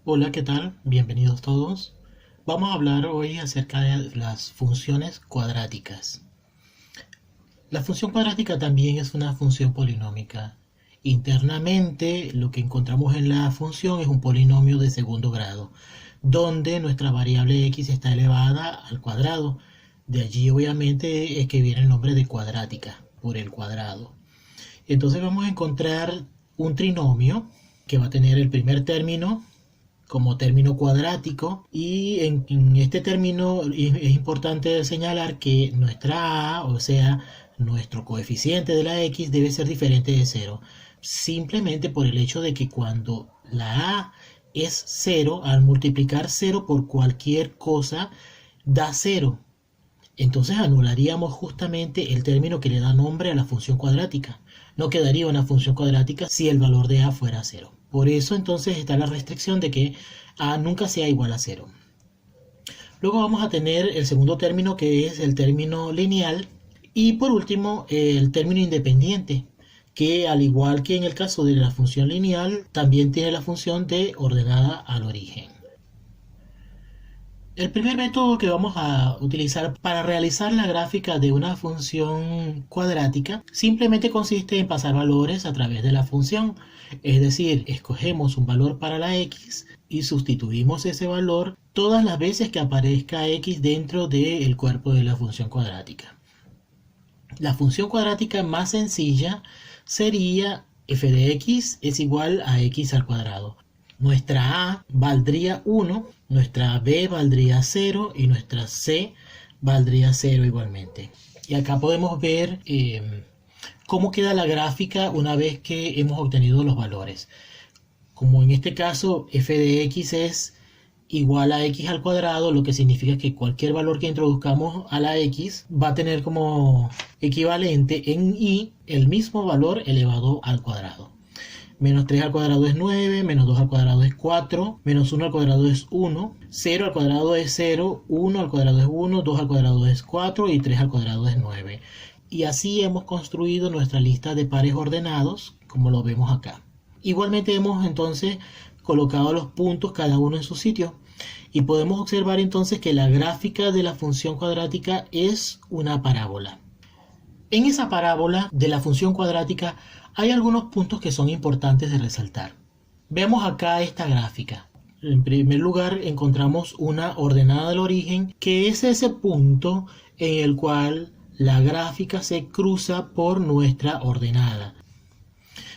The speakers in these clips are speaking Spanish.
Hola, ¿qué tal? Bienvenidos todos. Vamos a hablar hoy acerca de las funciones cuadráticas. La función cuadrática también es una función polinómica. Internamente, lo que encontramos en la función es un polinomio de segundo grado, donde nuestra variable x está elevada al cuadrado. De allí, obviamente, es que viene el nombre de cuadrática, por el cuadrado. Entonces vamos a encontrar un trinomio que va a tener el primer término como término cuadrático, y en este término es importante señalar que nuestra a, o sea, nuestro coeficiente de la x debe ser diferente de cero, simplemente por el hecho de que cuando la a es cero, al multiplicar cero por cualquier cosa da cero. Entonces anularíamos justamente el término que le da nombre a la función cuadrática. No quedaría una función cuadrática si el valor de a fuera cero. Por eso entonces está la restricción de que a nunca sea igual a cero. Luego vamos a tener el segundo término, que es el término lineal. Y por último, el término independiente, que al igual que en el caso de la función lineal, también tiene la función de ordenada al origen. El primer método que vamos a utilizar para realizar la gráfica de una función cuadrática simplemente consiste en pasar valores a través de la función. Es decir, escogemos un valor para la x y sustituimos ese valor todas las veces que aparezca x dentro del cuerpo de la función cuadrática. La función cuadrática más sencilla sería f de x es igual a x al cuadrado. Nuestra a valdría 1, nuestra b valdría 0 y nuestra c valdría 0 igualmente. Y acá podemos ver cómo queda la gráfica una vez que hemos obtenido los valores. Como en este caso f de x es igual a x al cuadrado, lo que significa que cualquier valor que introduzcamos a la x va a tener como equivalente en y el mismo valor elevado al cuadrado. Menos 3 al cuadrado es 9, menos 2 al cuadrado es 4, menos 1 al cuadrado es 1, 0 al cuadrado es 0, 1 al cuadrado es 1, 2 al cuadrado es 4 y 3 al cuadrado es 9. Y así hemos construido nuestra lista de pares ordenados, como lo vemos acá. Igualmente hemos entonces colocado los puntos cada uno en su sitio. Y podemos observar entonces que la gráfica de la función cuadrática es una parábola. En esa parábola de la función cuadrática hay algunos puntos que son importantes de resaltar. Veamos acá esta gráfica. En primer lugar encontramos una ordenada del origen, que es ese punto en el cual la gráfica se cruza por nuestra ordenada.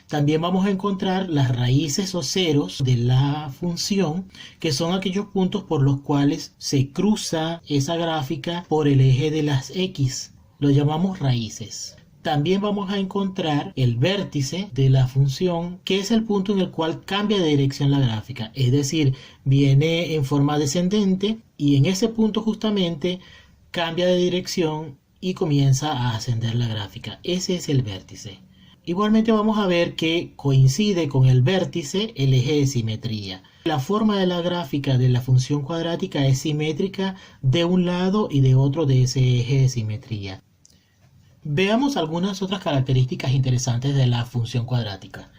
También vamos a encontrar las raíces o ceros de la función, que son aquellos puntos por los cuales se cruza esa gráfica por el eje de las x. Lo llamamos raíces. También vamos a encontrar el vértice de la función, que es el punto en el cual cambia de dirección la gráfica. Es decir, viene en forma descendente y en ese punto justamente cambia de dirección y comienza a ascender la gráfica. Ese es el vértice. Igualmente vamos a ver que coincide con el vértice el eje de simetría. La forma de la gráfica de la función cuadrática es simétrica de un lado y de otro de ese eje de simetría. Veamos algunas otras características interesantes de la función cuadrática.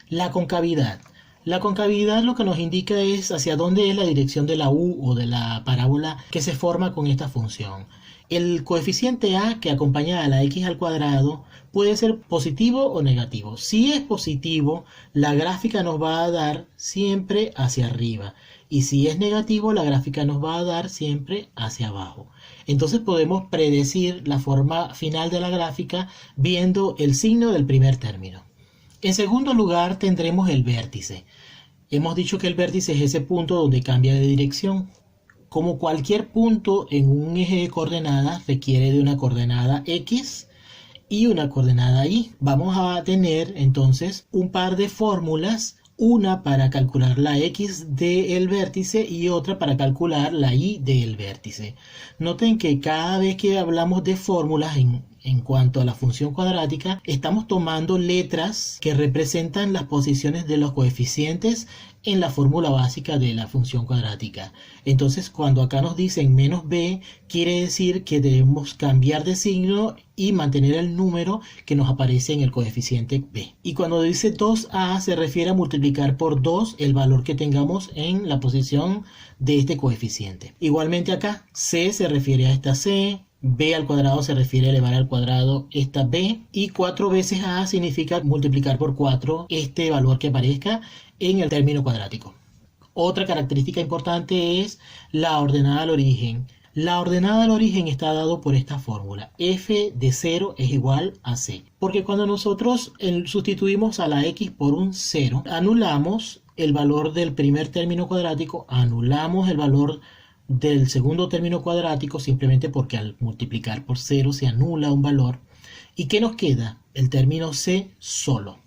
La concavidad. La concavidad lo que nos indica es hacia dónde es la dirección de la u o de la parábola que se forma con esta función. El coeficiente a que acompaña a la x al cuadrado puede ser positivo o negativo. Si es positivo, la gráfica nos va a dar siempre hacia arriba. Y si es negativo, la gráfica nos va a dar siempre hacia abajo. Entonces podemos predecir la forma final de la gráfica viendo el signo del primer término. En segundo lugar tendremos el vértice. Hemos dicho que el vértice es ese punto donde cambia de dirección. Como cualquier punto en un eje de coordenadas requiere de una coordenada x y una coordenada y. Vamos a tener entonces un par de fórmulas, una para calcular la x del vértice y otra para calcular la y del vértice. Noten que cada vez que hablamos de fórmulas en en cuanto a la función cuadrática, estamos tomando letras que representan las posiciones de los coeficientes en la fórmula básica de la función cuadrática. Entonces, cuando acá nos dicen menos b, quiere decir que debemos cambiar de signo y mantener el número que nos aparece en el coeficiente b. Y cuando dice 2a, se refiere a multiplicar por 2 el valor que tengamos en la posición de este coeficiente. Igualmente acá, c se refiere a esta c, b al cuadrado se refiere a elevar al cuadrado esta b, y 4 veces a significa multiplicar por 4 este valor que aparezca en el término cuadrático. Otra característica importante es la ordenada al origen. La ordenada al origen está dado por esta fórmula: f de 0 es igual a c. Porque cuando nosotros sustituimos a la x por un 0, anulamos el valor del primer término cuadrático, anulamos el valor del segundo término cuadrático, simplemente porque al multiplicar por 0 se anula un valor. ¿Y qué nos queda? El término c solo.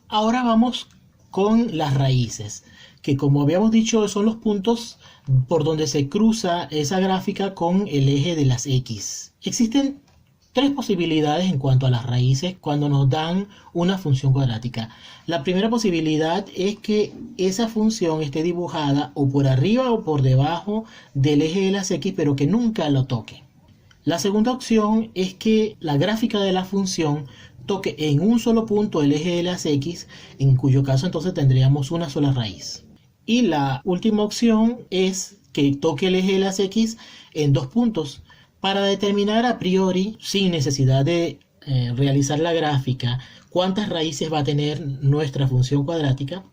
Ahora vamos con las raíces, que como habíamos dicho son los puntos por donde se cruza esa gráfica con el eje de las x. Existen tres posibilidades en cuanto a las raíces cuando nos dan una función cuadrática. La primera posibilidad es que esa función esté dibujada o por arriba o por debajo del eje de las x, pero que nunca lo toque. La segunda opción es que la gráfica de la función toque en un solo punto el eje de las x, en cuyo caso entonces tendríamos una sola raíz. Y la última opción es que toque el eje de las x en dos puntos. Para determinar a priori, sin necesidad de realizar la gráfica, cuántas raíces va a tener nuestra función cuadrática,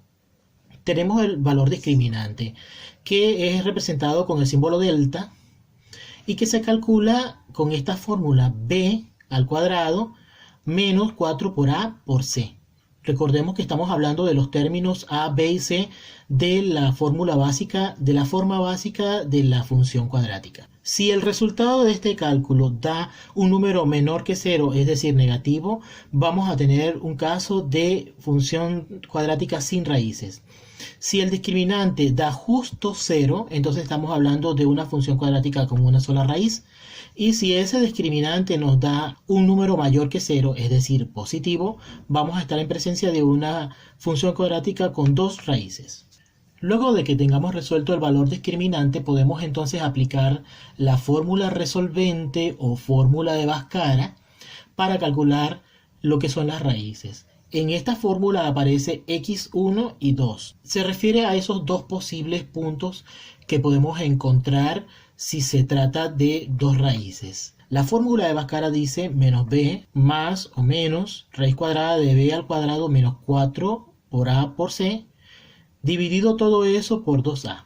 tenemos el valor discriminante, que es representado con el símbolo delta y que se calcula con esta fórmula: b al cuadrado menos 4 por a por c. Recordemos que estamos hablando de los términos a, b y c de la fórmula básica, de la forma básica de la función cuadrática. Si el resultado de este cálculo da un número menor que 0, es decir, negativo, vamos a tener un caso de función cuadrática sin raíces. Si el discriminante da justo 0, entonces estamos hablando de una función cuadrática con una sola raíz. Y si ese discriminante nos da un número mayor que 0, es decir, positivo, vamos a estar en presencia de una función cuadrática con dos raíces. Luego de que tengamos resuelto el valor discriminante, podemos entonces aplicar la fórmula resolvente o fórmula de Bhaskara para calcular lo que son las raíces. En esta fórmula aparece x1 y 2. Se refiere a esos dos posibles puntos que podemos encontrar si se trata de dos raíces. La fórmula de Bhaskara dice menos b más o menos raíz cuadrada de b al cuadrado menos 4 por a por c, dividido todo eso por 2a.